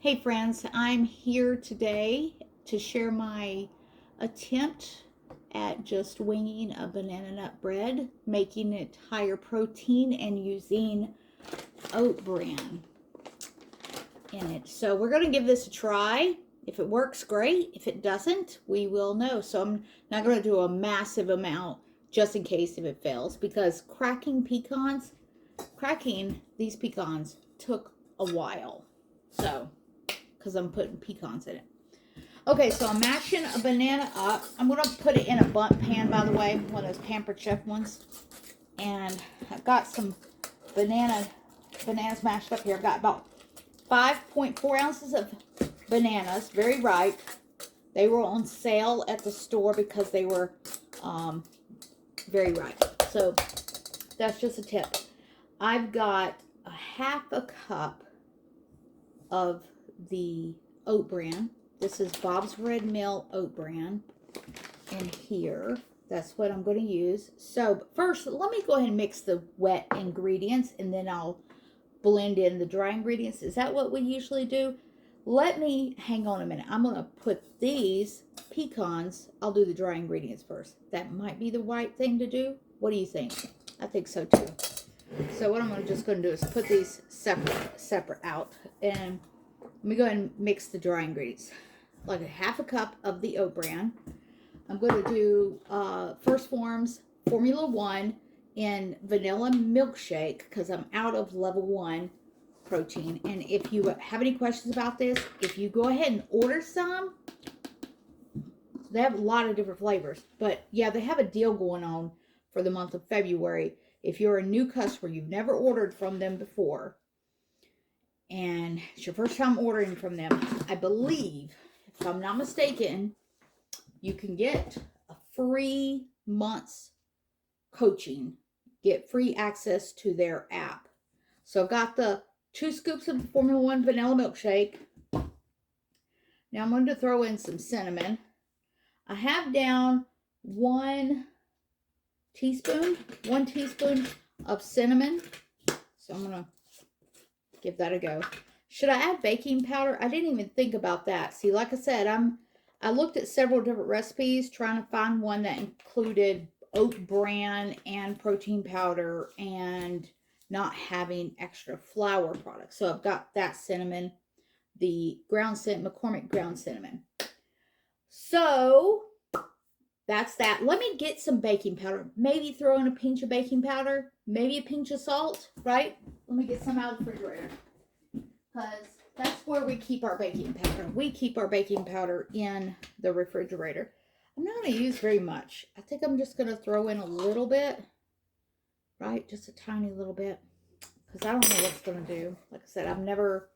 Hey friends, I'm here today to share my attempt at just winging a banana nut bread, making it higher protein and using oat bran in it. So we're going to give this a try. If it works, great. If it doesn't, we will know. So I'm not going to do a massive amount just in case if it fails, because cracking these pecans took a while. So because I'm putting pecans in it. Okay, so I'm mashing a banana up. I'm going to put it in a bundt pan, by the way, one of those Pampered Chef ones. And I've got some bananas mashed up here. I've got about 5.4 ounces of bananas, very ripe. They were on sale at the store because they were very ripe. So that's just a tip. I've got a half a cup of the oat bran. This is Bob's Red Mill oat bran in here. That's what I'm going to use. So first, let me go ahead and mix the wet ingredients, and then I'll blend in the dry ingredients. Is that what we usually do? Hang on a minute. I'm going to put these pecans, I'll do the dry ingredients first. That might be the right thing to do. What do you think? I think so too. So what I'm just going to do is put these separate out, and let me go ahead and mix the dry ingredients. Like a half a cup of the oat bran. I'm going to do First Form's Formula 1 in vanilla milkshake because I'm out of level 1 protein. And if you have any questions about this, if you go ahead and order some, they have a lot of different flavors. But yeah, they have a deal going on for the month of February. If you're a new customer, you've never ordered from them before, and it's your first time ordering from them, I believe, if I'm not mistaken, you can get a free month's coaching, get free access to their app. So I've got the 2 scoops of Formula 1 vanilla milkshake. Now I'm going to throw in some cinnamon. I have down 1 teaspoon of cinnamon. So I'm going to give that a go. Should I add baking powder? I didn't even think about that. See, like I said, I looked at several different recipes trying to find one that included oat bran and protein powder and not having extra flour products. So I've got that cinnamon, the McCormick ground cinnamon. So that's that. Let me get some baking powder. Maybe throw in a pinch of baking powder. Maybe a pinch of salt, right? Let me get some out of the refrigerator. Because that's where we keep our baking powder. We keep our baking powder in the refrigerator. I'm not going to use very much. I think I'm just going to throw in a little bit. Right? Just a tiny little bit. Because I don't know what it's going to do. Like I said, I've never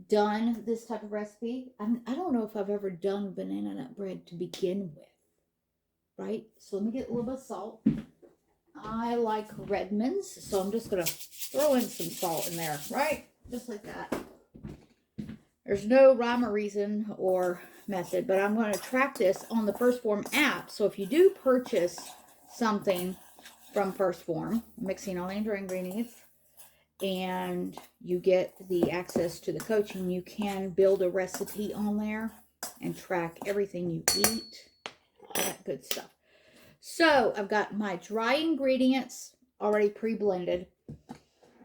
done this type of recipe. I don't know if I've ever done banana nut bread to begin with, right? So let me get a little bit of salt. I like Redmond's, so I'm just going to throw in some salt in there, right? Just like that. There's no rhyme or reason or method, but I'm going to track this on the First Form app. So if you do purchase something from First Form, mixing all the ingredients, and you get the access to the coaching, you can build a recipe on there and track everything you eat, all that good stuff. So I've got my dry ingredients already pre-blended.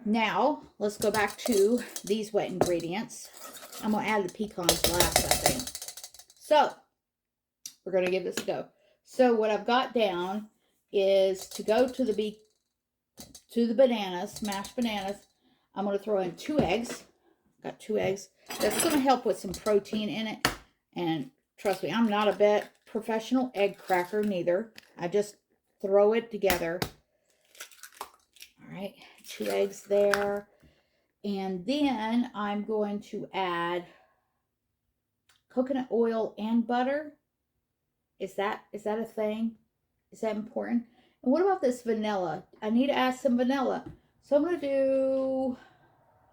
Now let's go back to these wet ingredients. I'm going to add the pecans last, I think. So we're going to give this a go. So what I've got down is to go to the bananas, mashed bananas. I'm going to throw in 2 eggs. Got 2 eggs. That's going to help with some protein in it. And trust me, I'm not a professional egg cracker neither. I just throw it together. All right, 2 eggs there. And then I'm going to add coconut oil and butter. Is that a thing? Is that important? And what about this vanilla? I need to add some vanilla. So I'm going to do,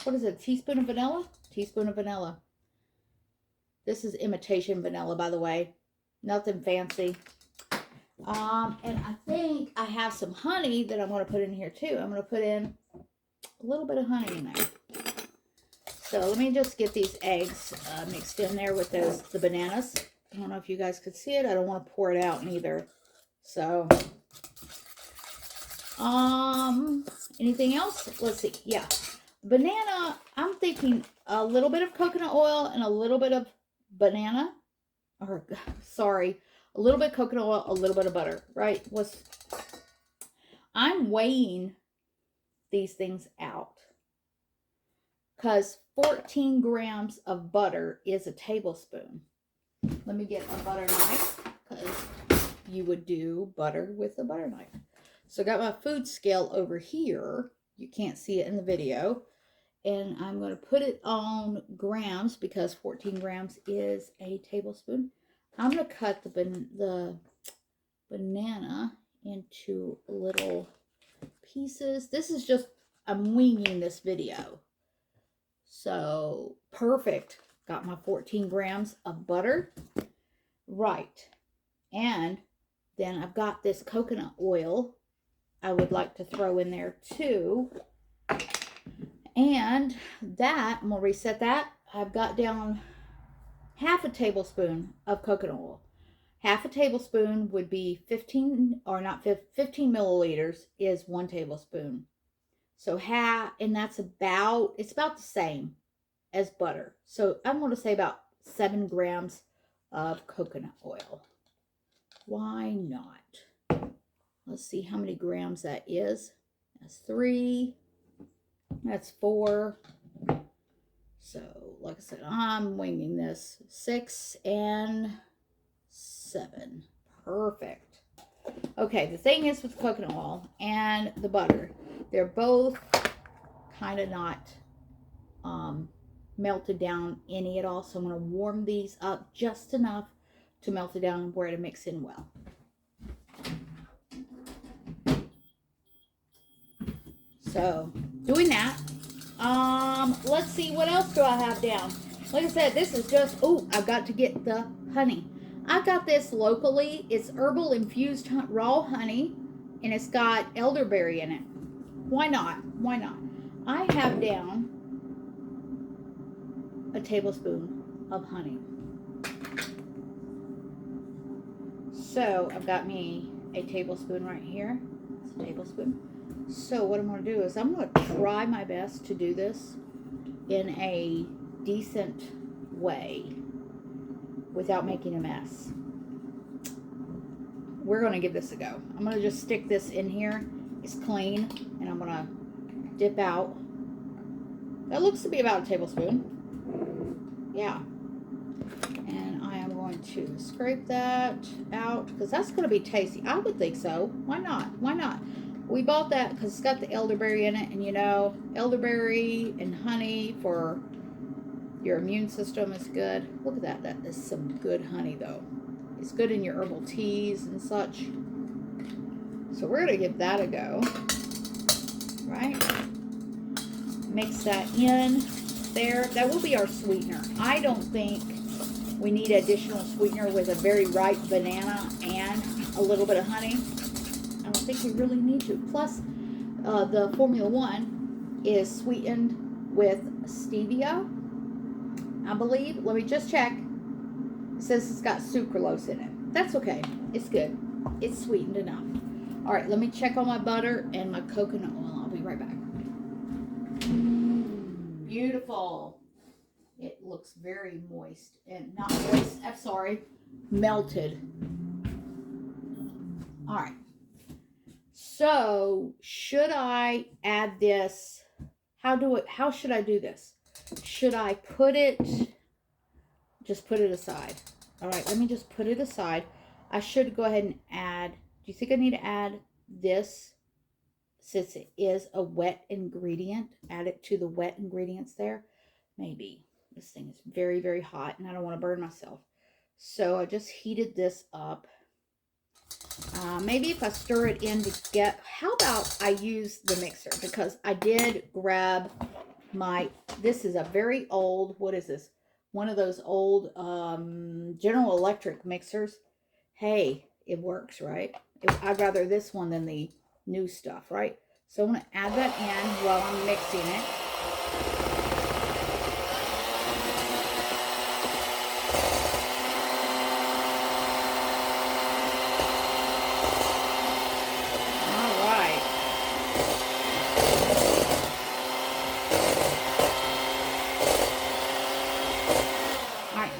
what is it, a teaspoon of vanilla? Teaspoon of vanilla. This is imitation vanilla, by the way. Nothing fancy. And I think I have some honey that I'm going to put in here too. I'm going to put in a little bit of honey in there. So let me just get these eggs mixed in there with the bananas. I don't know if you guys could see it. I don't want to pour it out neither. So, anything else? Let's see. Yeah. Banana, I'm thinking a little bit of coconut oil and a little bit of banana. Or, sorry, a little bit of coconut oil, a little bit of butter, right? I'm weighing these things out. Because 14 grams of butter is a tablespoon. Let me get a butter knife, because you would do butter with a butter knife. So I got my food scale over here. You can't see it in the video. And I'm going to put it on grams, because 14 grams is a tablespoon. I'm going to cut the banana into little pieces. This is just, I'm winging this video. So, perfect. Got my 14 grams of butter. Right. And then I've got this coconut oil I would like to throw in there too. And that, I'm going to reset that. I've got down half a tablespoon of coconut oil. Half a tablespoon would be 15 milliliters is 1 tablespoon. So half, and that's it's about the same as butter. So I'm going to say about 7 grams of coconut oil. Why not? Let's see how many grams that is. That's 3. That's 4. So, like I said, I'm winging this. 6 and 7. Perfect. Okay, the thing is with coconut oil and the butter, they're both kind of not melted down any at all. So I'm going to warm these up just enough to melt it down where to mix in well. So doing that, let's see, what else do I have down? Like I said, this is just, oh, I've got to get the honey. I got this locally. It's herbal infused raw honey, and it's got elderberry in it. Why not? Why not? I have down a tablespoon of honey. So I've got me a tablespoon right here. It's a tablespoon. So what I'm going to do is I'm going to try my best to do this in a decent way without making a mess. We're going to give this a go. I'm going to just stick this in here. It's clean, and I'm going to dip out. That looks to be about a tablespoon. Yeah. And I am going to scrape that out because that's going to be tasty. I would think so. Why not? Why not? We bought that because it's got the elderberry in it, and you know, elderberry and honey for your immune system is good. Look at that. That is some good honey, though. It's good in your herbal teas and such. So we're going to give that a go. Right? Mix that in there. That will be our sweetener. I don't think we need additional sweetener with a very ripe banana and a little bit of honey. I don't think we really need to. Plus, the Formula 1 is sweetened with stevia, I believe. Let me just check. It says it's got sucralose in it. That's okay. It's good. It's sweetened enough. All right, let me check on my butter and my coconut oil. I'll be right back. Beautiful. It looks very moist. And not moist, I'm sorry, melted. All right. So, should I add this? How should I do this? Should I just put it aside? All right, let me just put it aside. I should go ahead and add, do you think I need to add this? Since it is a wet ingredient, add it to the wet ingredients there. Maybe. This thing is very, very hot, and I don't want to burn myself. So I just heated this up. Maybe if I stir it in to get, how about I use the mixer? Because I did grab this is a very old, what is this? One of those old General Electric mixers. Hey, it works, right? I'd rather this one than the new stuff, right? So I'm going to add that in while I'm mixing it.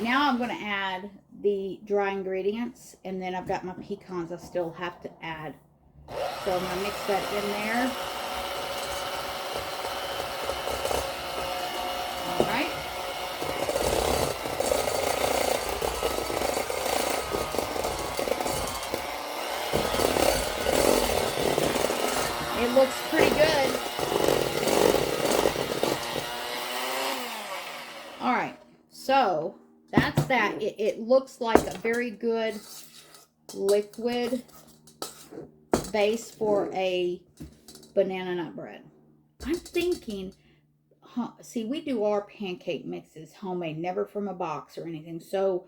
now I'm going to add the dry ingredients, and then I've got my pecans I still have to add. So I'm going to mix that in there. All right. It looks pretty good. All right, so that's that. It looks like a very good liquid base for a banana nut bread. I'm thinking, see, we do our pancake mixes homemade, never from a box or anything. So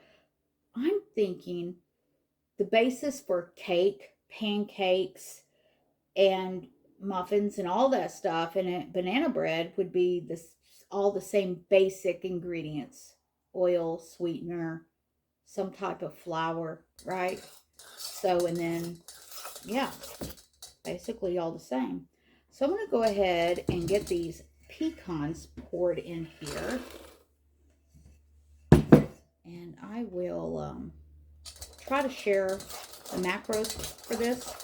I'm thinking the basis for cake, pancakes, and muffins and all that stuff and a banana bread would be this all the same basic ingredients: oil, sweetener, some type of flour, right? So, and then yeah, basically all the same. So I'm going to go ahead and get these pecans poured in here, and I will try to share the macros for this.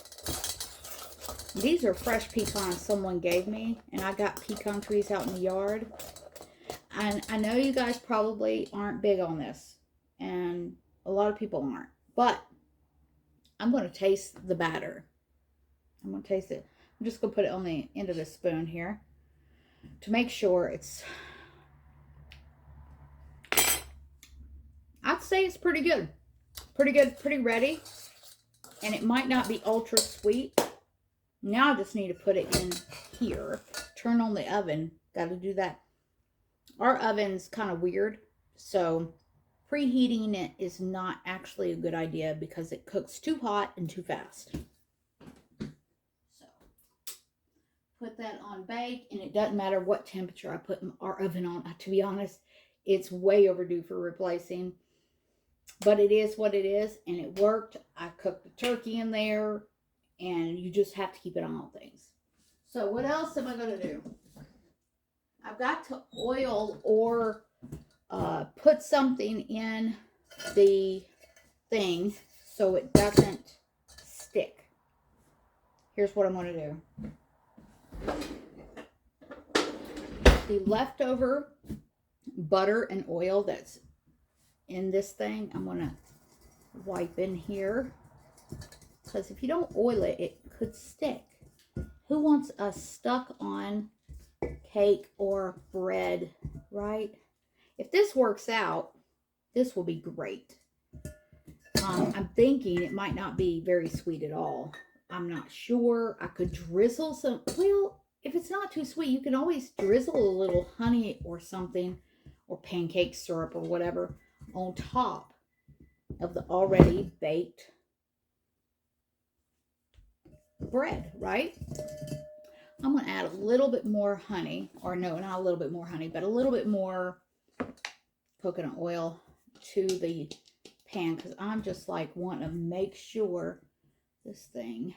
These are fresh pecans someone gave me, and I got pecan trees out in the yard. And I know you guys probably aren't big on this, and a lot of people aren't, but I'm going to taste the batter. I'm going to taste it. I'm just going to put it on the end of the spoon here to make sure it's, I'd say it's pretty good. Pretty good, pretty ready. And it might not be ultra sweet. Now I just need to put it in here. Turn on the oven. Got to do that. Our oven's kind of weird, so preheating it is not actually a good idea because it cooks too hot and too fast. So put that on bake, and it doesn't matter what temperature I put our oven on. To be honest, it's way overdue for replacing, but it is what it is, and it worked. I cooked the turkey in there, and you just have to keep it on all things. So what else am I going to do? I've got to oil or put something in the thing so it doesn't stick. Here's what I'm going to do. The leftover butter and oil that's in this thing, I'm going to wipe in here. Because if you don't oil it, it could stick. Who wants us stuck on cake or bread, right? If this works out, this will be great. I'm thinking it might not be very sweet at all. I'm not sure. I could drizzle some, well, if it's not too sweet, you can always drizzle a little honey or something, or pancake syrup or whatever, on top of the already baked bread, right? I'm going to add a little bit more honey, or no, not a little bit more honey, but a little bit more coconut oil to the pan, because I'm just like wanting to make sure this thing,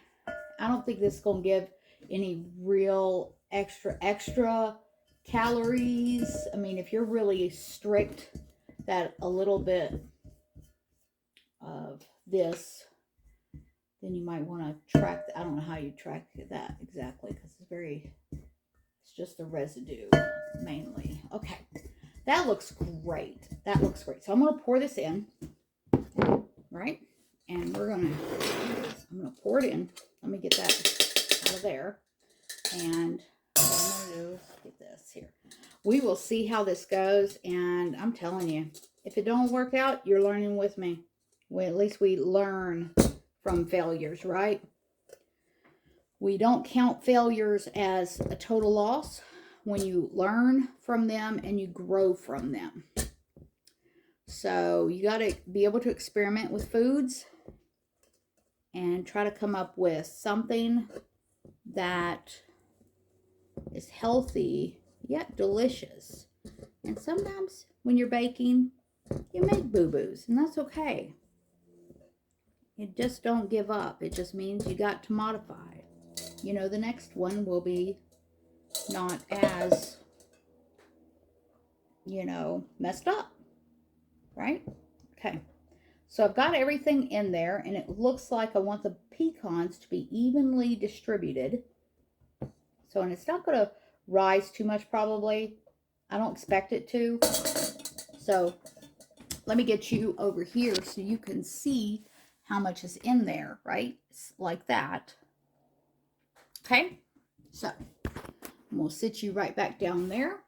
I don't think this is going to give any real extra calories. I mean, if you're really strict, that a little bit of this, then you might want to track, I don't know how you track that exactly, because it's just the residue mainly. Okay, that looks great. That looks great. So I'm going to pour this in, right? And I'm going to pour it in. Let me get that out of there. And what I'm going to do is get this here. We will see how this goes. And I'm telling you, if it don't work out, you're learning with me. Well, at least we learn from failures, right? We don't count failures as a total loss when you learn from them and you grow from them. So you got to be able to experiment with foods and try to come up with something that is healthy yet delicious. And sometimes when you're baking, you make boo-boos, and that's okay. You just don't give up. It just means you got to modify. You know, the next one will be not as, you know, messed up. right? Okay. So I've got everything in there, and it looks like I want the pecans to be evenly distributed. So, and it's not going to rise too much probably. I don't expect it to. So let me get you over here so you can see how much is in there, right? It's like that. Okay. So we'll sit you right back down there,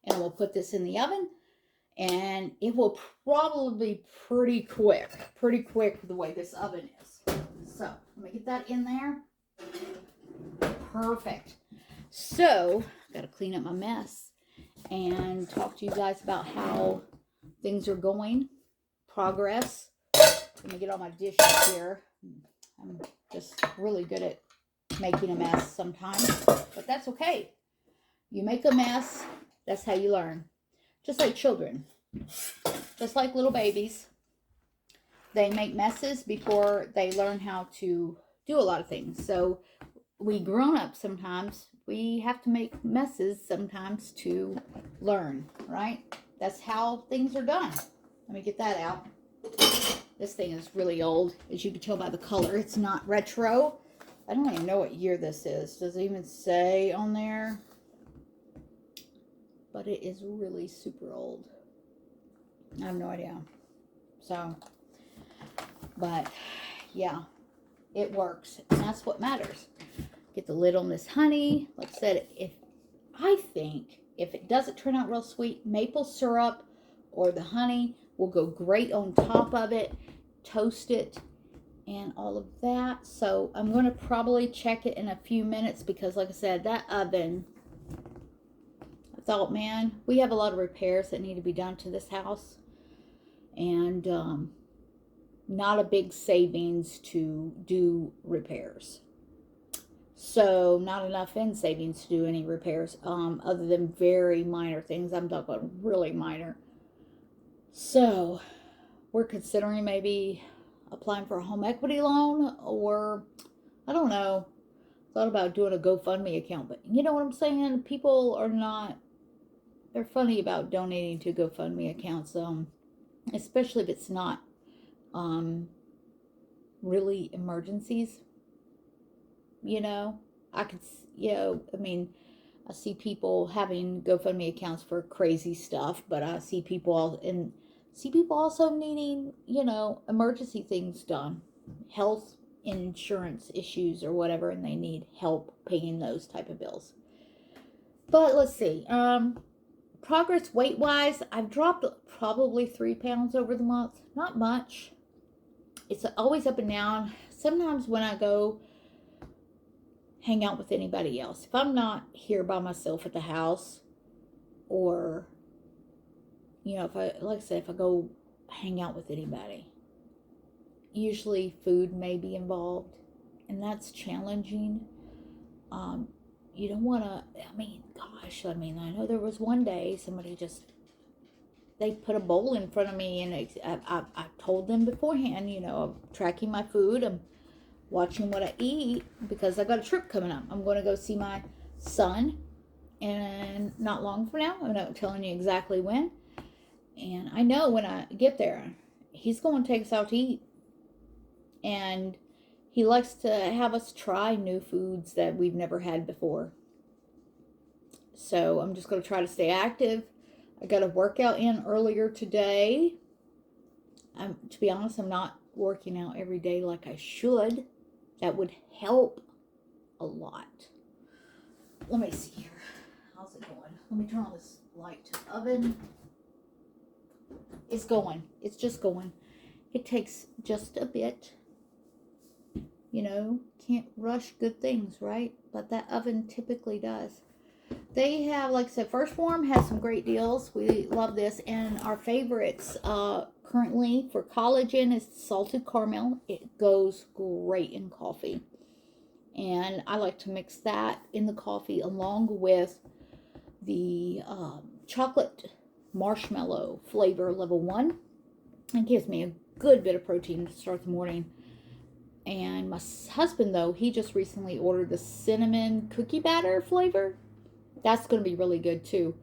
and we'll put this in the oven, and it will probably be pretty quick the way this oven is. So let me get that in there. Perfect. So I've got to clean up my mess and talk to you guys about how things are going, progress. Let me get all my dishes here. I'm just really good at making a mess sometimes, but that's okay. You make a mess, that's how you learn. Just like children, just like little babies. They make messes before they learn how to do a lot of things. So we grown-ups sometimes, we have to make messes sometimes to learn, right? That's how things are done. Let me get that out. This thing is really old, as you can tell by the color. It's not retro. I don't even know what year this is. Does it even say on there? But it is really super old. I have no idea. So, but yeah, it works. And that's what matters. Get the lid on this honey. Like I said, I think if it doesn't turn out real sweet, maple syrup or the honey will go great on top of it. Toast it and all of that. So I'm going to probably check it in a few minutes because, like I said, that oven, I thought, man, we have a lot of repairs that need to be done to this house. And not a big savings to do repairs. So not enough in savings to do any repairs, other than very minor things. I'm talking about really minor. So we're considering maybe applying for a home equity loan, or I don't know. Thought about doing a GoFundMe account, but you know what I'm saying? People are not, they're funny about donating to GoFundMe accounts, especially if it's not really emergencies. You know, I could, I mean, I see people having GoFundMe accounts for crazy stuff, but I see people also needing, emergency things done, health insurance issues or whatever, and they need help paying those type of bills. But let's see, progress weight wise, I've dropped probably 3 pounds over the month. Not much. It's always up and down. Sometimes when I go hang out with anybody else, if I'm not here by myself at the house, or if I go hang out with anybody, usually food may be involved, and that's challenging. You don't want to, I know there was one day somebody they put a bowl in front of me, and I told them beforehand, I'm tracking my food, I'm watching what I eat, because I got a trip coming up. I'm going to go see my son, and not long from now. I'm not telling you exactly when. And I know when I get there, he's going to take us out to eat. And he likes to have us try new foods that we've never had before. So I'm just going to try to stay active. I got a workout in earlier today. To be honest, I'm not working out every day like I should. That would help a lot. Let me see here. How's it going? Let me turn on this light to the oven. It's going. It's just going. It takes just a bit. Can't rush good things, right? But that oven typically does. They have, like I said, First Form has some great deals. We love this. And our favorites currently for collagen is salted caramel. It goes great in coffee. And I like to mix that in the coffee along with the chocolate marshmallow flavor level 1. It gives me a good bit of protein to start the morning. And my husband, though, he just recently ordered the cinnamon cookie batter flavor. That's going to be really good too.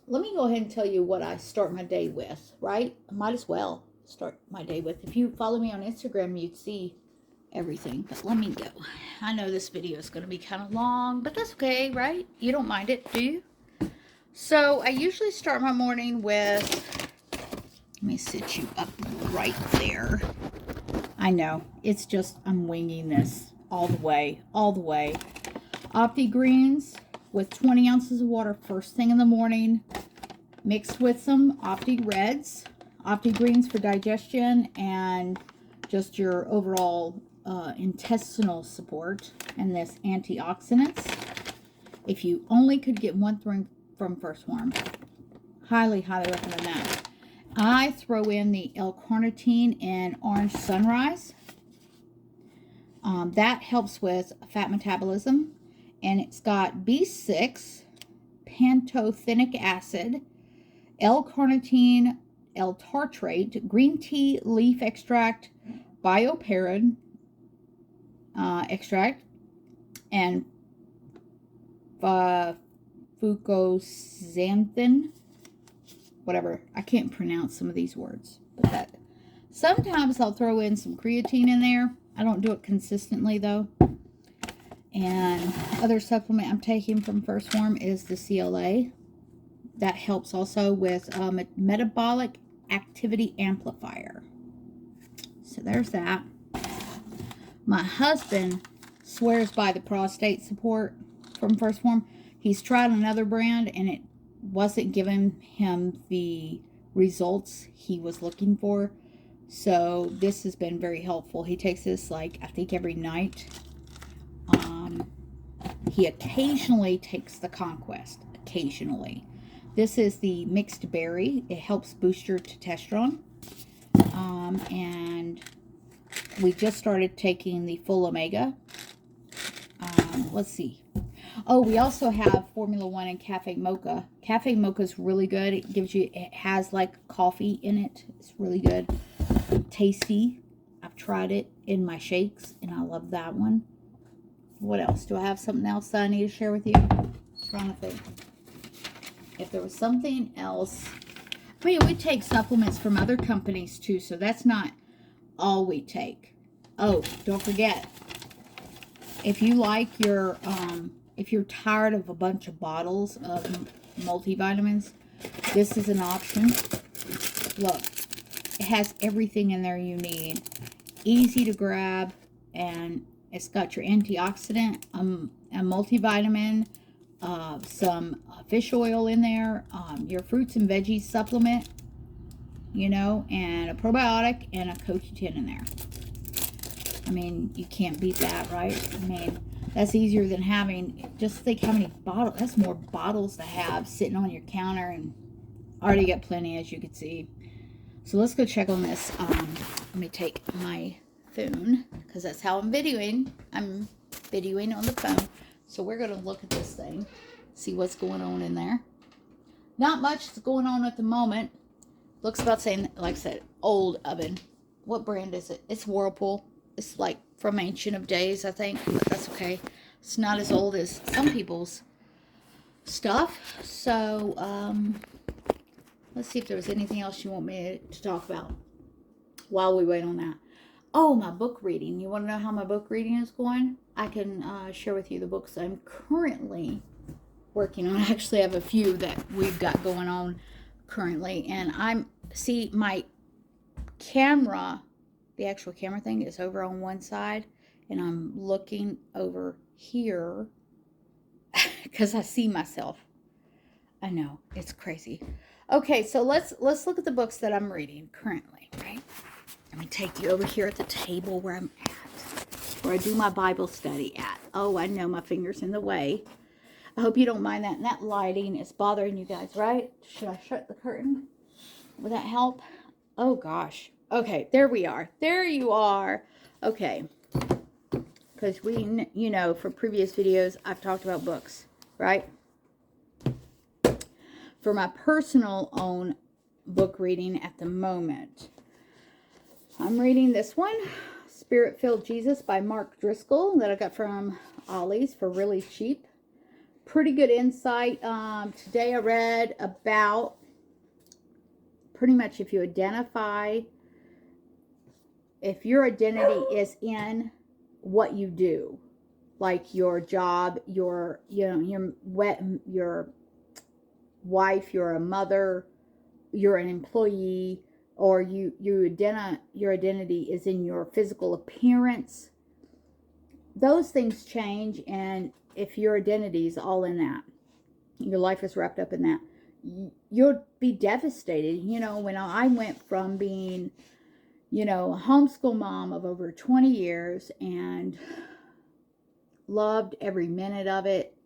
let me go ahead and tell you what I start my day with, right? I might as well start my day with. If you follow me on Instagram, you'd see everything. But let me go. I know this video is going to be kind of long, but that's okay, right? You don't mind it, do you? So I usually start my morning with, let me sit you up right there. I know, it's just, I'm winging this all the way, all the way. Opti-Greens with 20 ounces of water first thing in the morning, mixed with some Opti-Reds. Opti-Greens for digestion and just your overall intestinal support, and this antioxidants. If you only could get one thing from First Warm, highly, highly recommend that. I throw in the L-carnitine and orange sunrise. That helps with fat metabolism, and it's got B6, pantothenic acid, L-carnitine, L-tartrate, green tea leaf extract, bioperin extract, and fucoxanthin, whatever. I can't pronounce some of these words, but that. Sometimes I'll throw in some creatine in there. I don't do it consistently though. And other supplement I'm taking from First Warm is the CLA. That helps also with metabolic activity amplifier. So there's that. My husband swears by the prostate support from First Warm. He's tried another brand and it wasn't giving him the results he was looking for. So this has been very helpful. He takes this like, I think every night. He occasionally takes the Conquest. Occasionally. This is the mixed berry. It helps boost your testosterone. And we just started taking the full omega. Let's see. Oh, we also have Formula One and Cafe Mocha. Cafe Mocha is really good. It gives you, it has like coffee in it. It's really good. Tasty. I've tried it in my shakes and I love that one. What else? Do I have something else that I need to share with you? I'm trying to think. If there was something else. I mean, we take supplements from other companies too, so that's not all we take. Oh, don't forget. If you like your, if you're tired of a bunch of bottles of multivitamins, this is an option. Look, it has everything in there you need. Easy to grab, and it's got your antioxidant, a multivitamin, some fish oil in there, your fruits and veggies supplement, you know, and a probiotic and a CoQ10 in there. I mean, you can't beat that, right? I mean, that's easier than having, just think how many bottles, that's more bottles to have sitting on your counter, and I already got plenty, as you can see. So let's go check on this. Let me take my phone, because that's how I'm videoing. I'm videoing on the phone. So we're going to look at this thing, see what's going on in there. Not much is going on at the moment. Looks about the same, like I said, old oven. What brand is it? It's Whirlpool. It's like from ancient of days, I think, but that's okay. It's not as old as some people's stuff. So, let's see if there was anything else you want me to talk about while we wait on that. Oh, my book reading. You want to know how my book reading is going? I can share with you the books I'm currently working on. I actually have a few that we've got going on currently. And see, my camera, the actual camera thing is over on one side. And I'm looking over here because I see myself. I know, it's crazy. Okay, so let's look at the books that I'm reading currently, right? Let me take you over here at the table where I'm at, where I do my Bible study at. Oh, I know my finger's in the way. I hope you don't mind that. And that lighting is bothering you guys, right? Should I shut the curtain? Would that help? Oh, gosh. Okay, there we are. There you are. Okay. Because we, you know, from previous videos, I've talked about books, right? For my personal own book reading at the moment, I'm reading this one, Spirit-Filled Jesus by Mark Driscoll, that I got from Ollie's for really cheap. pretty good insight. Today I read about pretty much if you identify, if your identity is in what you do, like your job, your wife, you're a mother, you're an employee, or your identity is in your physical appearance. Those things change, and if your identity is all in that, your life is wrapped up in that, you'll be devastated. You know, when I went from being, you know, a homeschool mom of over 20 years and loved every minute of it,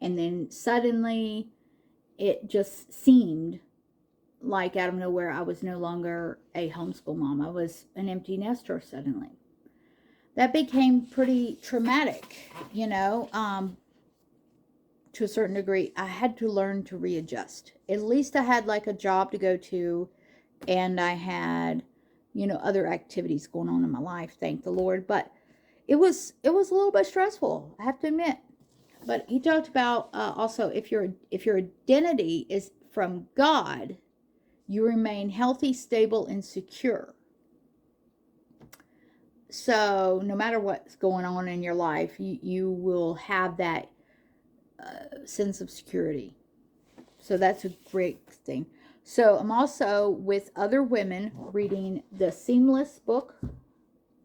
and then suddenly it just seemed like out of nowhere I was no longer a homeschool mom. I was an empty nester suddenly. That became pretty traumatic, you know, to a certain degree. I had to learn to readjust. At least I had like a job to go to, and I had, you know, other activities going on in my life, thank the Lord. But it was a little bit stressful, I have to admit. But he talked about also if your identity is from God, you remain healthy, stable, and secure. So no matter what's going on in your life, you will have that sense of security. So that's a great thing. So I'm also with other women reading the Seamless book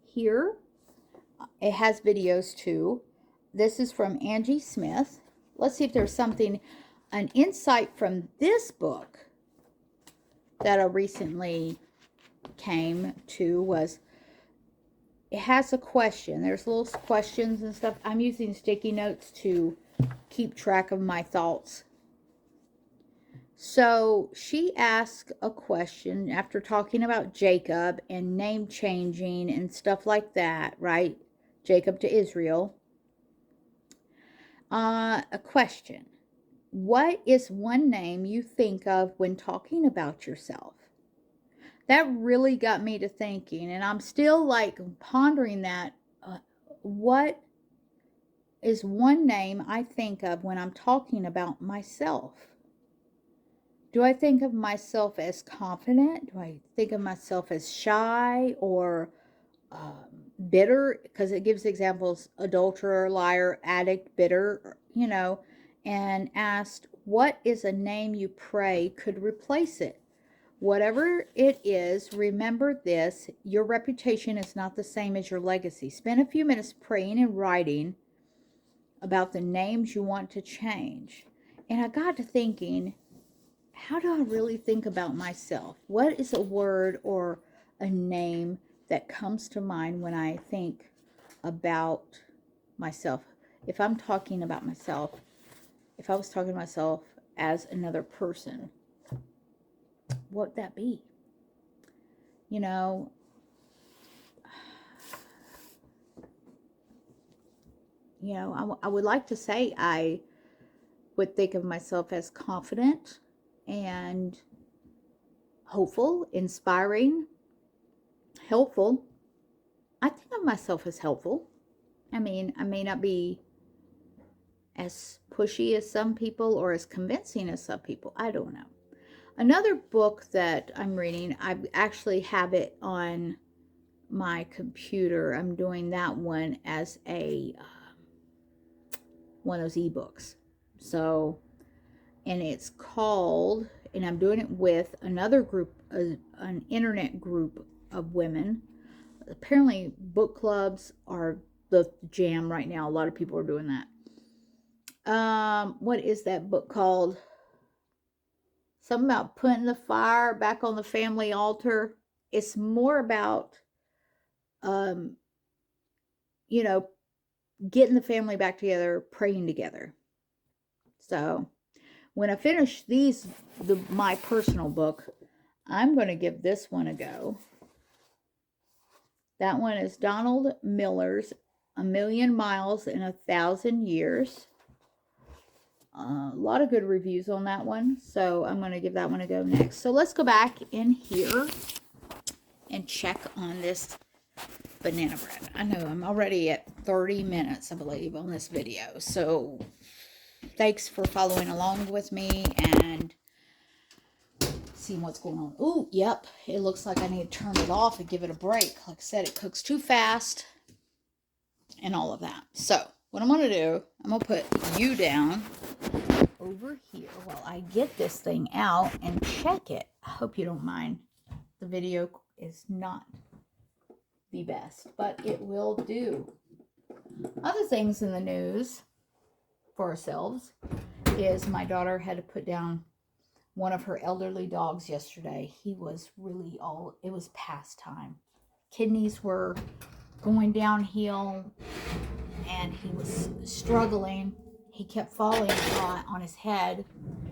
here. It has videos too. This is from Angie Smith. Let's see if there's something, an insight from this book that I recently came to was, it has a question. There's little questions and stuff. I'm using sticky notes to keep track of my thoughts. So she asked a question after talking about Jacob and name changing and stuff like that, right? Jacob to Israel. A question. What is one name you think of when talking about yourself? That really got me to thinking, and I'm still like pondering that. What is one name I think of when I'm talking about myself? Do I think of myself as confident? Do I think of myself as shy or bitter? Because it gives examples: adulterer, liar, addict, bitter, you know. And asked, what is a name you pray could replace it? Whatever it is, remember this: your reputation is not the same as your legacy. Spend a few minutes praying and writing about the names you want to change. And I got to thinking, how do I really think about myself? What is a word or a name that comes to mind when I think about myself? If I'm talking about myself, if I was talking to myself as another person, what would that be? You know, I would like to say I would think of myself as confident and hopeful, inspiring, helpful. I think of myself as helpful. I mean, I may not be as pushy as some people or as convincing as some people. I don't know. Another book that I'm reading, I actually have it on my computer. I'm doing that one as a one of those ebooks. So, and it's called, and I'm doing it with another group, an internet group of women. Apparently book clubs are the jam right now. A lot of people are doing that. What is that book called? Something about putting the fire back on the family altar. It's more about, you know, getting the family back together, praying together. So when I finish my personal book, I'm going to give this one a go. That one is Donald Miller's A Million Miles in 1,000 Years. A lot of good reviews on that one, so I'm going to give that one a go next. So let's go back in here and check on this banana bread. I know I'm already at 30 minutes, I believe, on this video. So Thanks for following along with me and seeing what's going on. Ooh, yep. It looks like I need to turn it off and give it a break. Like I said, it cooks too fast and all of that. So, what I'm going to do, I'm going to put you down over here while I get this thing out and check it. I hope you don't mind. The video is not the best, but it will do. Other things in the news for ourselves is my daughter had to put down one of her elderly dogs yesterday. He was really it was past time. Kidneys were going downhill and he was struggling. He kept falling on his head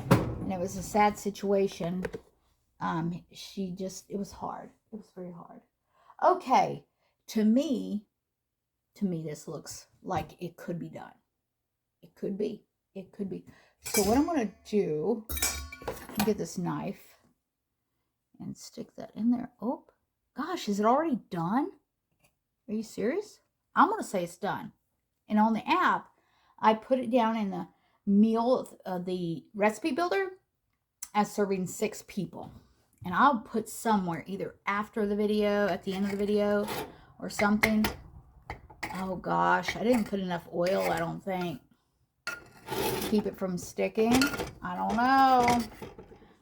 and it was a sad situation. It was hard. It was very hard. Okay, to me, this looks like it could be done. It could be. So what I'm going to do, get this knife and stick that in there. Oh, gosh, is it already done? Are you serious? I'm going to say it's done. And on the app, I put it down in the the recipe builder as serving 6 people. And I'll put somewhere either after the video, at the end of the video, or something. Oh gosh, I didn't put enough oil, I don't think. Keep it from sticking. I don't know.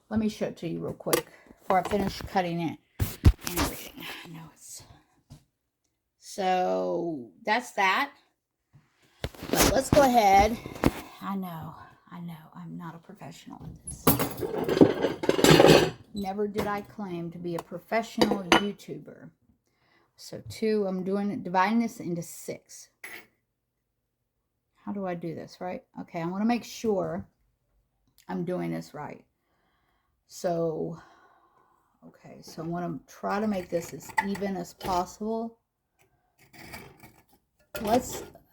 Let me show it to you real quick before I finish cutting it and everything. I know it's... So, that's that. But let's go ahead. I know. I'm not a professional at this. Never did I claim to be a professional YouTuber. So 2, I'm dividing this into 6. How do I do this, right? Okay, I want to make sure I'm doing this right. So, okay, so I want to try to make this as even as possible.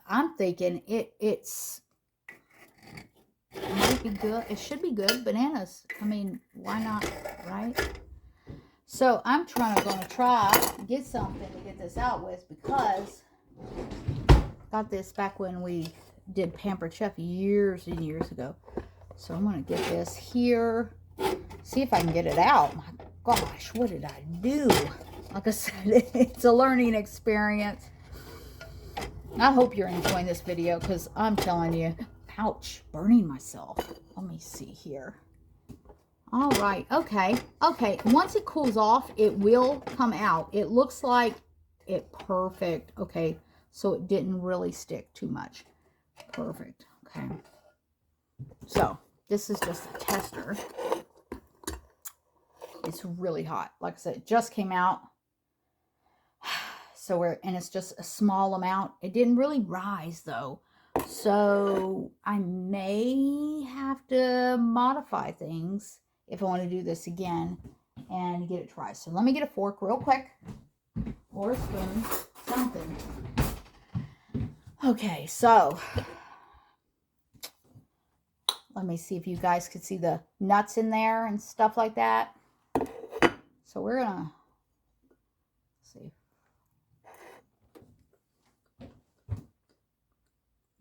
I'm thinking it might be good. It should be good. Bananas. I mean, why not, right? So I'm going to try to get something to get this out with because I got this back when we did Pampered Chef years and years ago. So I'm going to get this here. See if I can get it out. My gosh, what did I do? Like I said, it's a learning experience. I hope you're enjoying this video because I'm telling you, ouch, burning myself. Let me see here. All right, okay. Once it cools off, it will come out. It looks like it perfect. Okay, so it didn't really stick too much. Perfect, okay. So, this is just a tester. It's really hot. Like I said, it just came out. So and it's just a small amount. It didn't really rise though. So I may have to modify things if I want to do this again and get it dry. So let me get a fork real quick or a spoon, something. Okay, so let me see if you guys could see the nuts in there and stuff like that. So we're gonna see.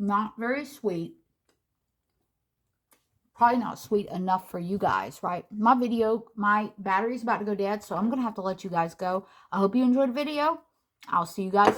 Not very sweet. Probably not sweet enough for you guys, right? My battery's about to go dead, so I'm going to have to let you guys go. I hope you enjoyed the video. I'll see you guys.